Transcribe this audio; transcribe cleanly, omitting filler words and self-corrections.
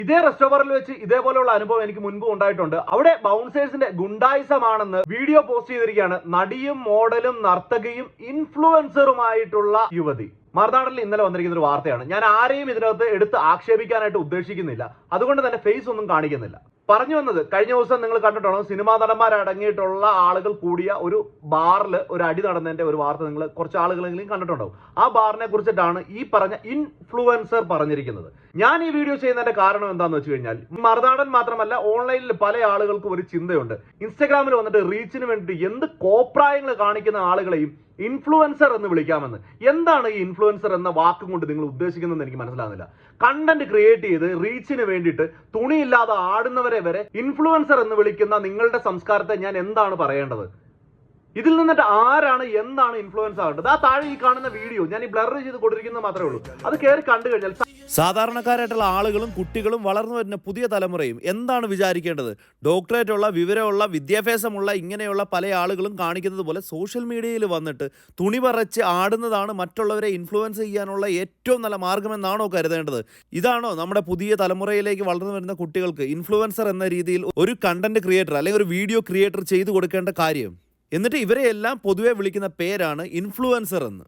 ഇതേ റെസ്റ്റോറന്റിൽ വെച്ച് ഇതേപോലെയുള്ള അനുഭവം എനിക്ക് മുൻപ് ഉണ്ടായിട്ടുണ്ട്. അവിടെ ബൗൺസേഴ്സിന്റെ ഗുണ്ടായിസമാണെന്ന് വീഡിയോ പോസ്റ്റ് ചെയ്തിരിക്കുകയാണ് നടിയും മോഡലും നർത്തകിയും ഇൻഫ്ലുവൻസറുമായിട്ടുള്ള യുവതി. മറുനാടനിൽ ഇന്നലെ വന്നിരിക്കുന്ന ഒരു വാർത്തയാണ്. ഞാൻ ആരെയും ഇതിനകത്ത് എടുത്ത് ആക്ഷേപിക്കാനായിട്ട് ഉദ്ദേശിക്കുന്നില്ല, അതുകൊണ്ട് തന്നെ ഫേസ് ഒന്നും കാണിക്കുന്നില്ല. പറഞ്ഞു വന്നത്, കഴിഞ്ഞ ദിവസം നിങ്ങൾ കണ്ടിട്ടുണ്ടോ സിനിമാ നടന്മാരടങ്ങിയിട്ടുള്ള ആളുകൾ കൂടിയ ഒരു ബാറിൽ ഒരു അടി നടന്നതിന്റെ ഒരു വാർത്ത നിങ്ങൾ കുറച്ച് ആളുകളെങ്കിലും കണ്ടിട്ടുണ്ടാവും. ആ ബാറിനെ കുറിച്ചിട്ടാണ് ഈ പറഞ്ഞ ഇൻഫ്ലുവൻസർ പറഞ്ഞിരിക്കുന്നത്. ഞാൻ ഈ വീഡിയോ ചെയ്യുന്നതിന്റെ കാരണം എന്താണെന്ന് വെച്ച് കഴിഞ്ഞാൽ, മറുനാടൻ മാത്രമല്ല ഓൺലൈനിൽ പല ആളുകൾക്കും ഒരു ചിന്തയുണ്ട്. ഇൻസ്റ്റാഗ്രാമിൽ വന്നിട്ട് റീച്ചിന് വേണ്ടി എന്ത് കോപ്രായങ്ങൾ കാണിക്കുന്ന ആളുകളെയും ഇൻഫ്ലുവൻസർ എന്ന് വിളിക്കാമെന്ന്. എന്താണ് ഈ ഇൻഫ്ലുവൻസർ എന്ന വാക്കും കൊണ്ട് നിങ്ങൾ ഉദ്ദേശിക്കുന്നതെന്ന് എനിക്ക് മനസ്സിലാകുന്നില്ല. കണ്ടന്റ് ക്രിയേറ്റ് ചെയ്ത് റീച്ചിന് വേണ്ടിയിട്ട് തുണിയില്ലാതെ ആടുന്നവരെ വരെ ഇൻഫ്ലുവൻസർ എന്ന് വിളിക്കുന്ന നിങ്ങളുടെ സംസ്കാരത്തെ ഞാൻ എന്താണ് പറയേണ്ടത്? ഇതിൽ നിന്നിട്ട് ആരാണ് എന്താണ് ഇൻഫ്ലുവൻസ് ആകേണ്ടത്? ആ താഴെ ഈ കാണുന്ന വീഡിയോ ഞാൻ ഈ ബ്ലർ ചെയ്ത് കൊടുത്തിരിക്കുന്നത് മാത്രമേ ഉള്ളൂ. അത് കയറി കണ്ടു കഴിഞ്ഞാൽ സാധാരണക്കാരായിട്ടുള്ള ആളുകളും കുട്ടികളും വളർന്നു വരുന്ന പുതിയ തലമുറയും എന്താണ് വിചാരിക്കേണ്ടത്? ഡോക്ടറേറ്റുള്ള വിവരമുള്ള വിദ്യാഭ്യാസമുള്ള ഇങ്ങനെയുള്ള പല ആളുകളും കാണിക്കുന്നത് പോലെ സോഷ്യൽ മീഡിയയിൽ വന്നിട്ട് തുണി പറച്ച് ആടുന്നതാണ് മറ്റുള്ളവരെ ഇൻഫ്ലുവൻസ് ചെയ്യാനുള്ള ഏറ്റവും നല്ല മാർഗമെന്നാണോ കരുതേണ്ടത്? ഇതാണോ നമ്മുടെ പുതിയ തലമുറയിലേക്ക് വളർന്നു വരുന്ന കുട്ടികൾക്ക് ഇൻഫ്ലുവൻസർ എന്ന രീതിയിൽ ഒരു കണ്ടന്റ് ക്രിയേറ്റർ അല്ലെങ്കിൽ ഒരു വീഡിയോ ക്രിയേറ്റർ ചെയ്തു കൊടുക്കേണ്ട കാര്യം? എന്നിട്ട് ഇവരെയെല്ലാം പൊതുവെ വിളിക്കുന്ന പേരാണ് ഇൻഫ്ലുവൻസർ എന്ന്.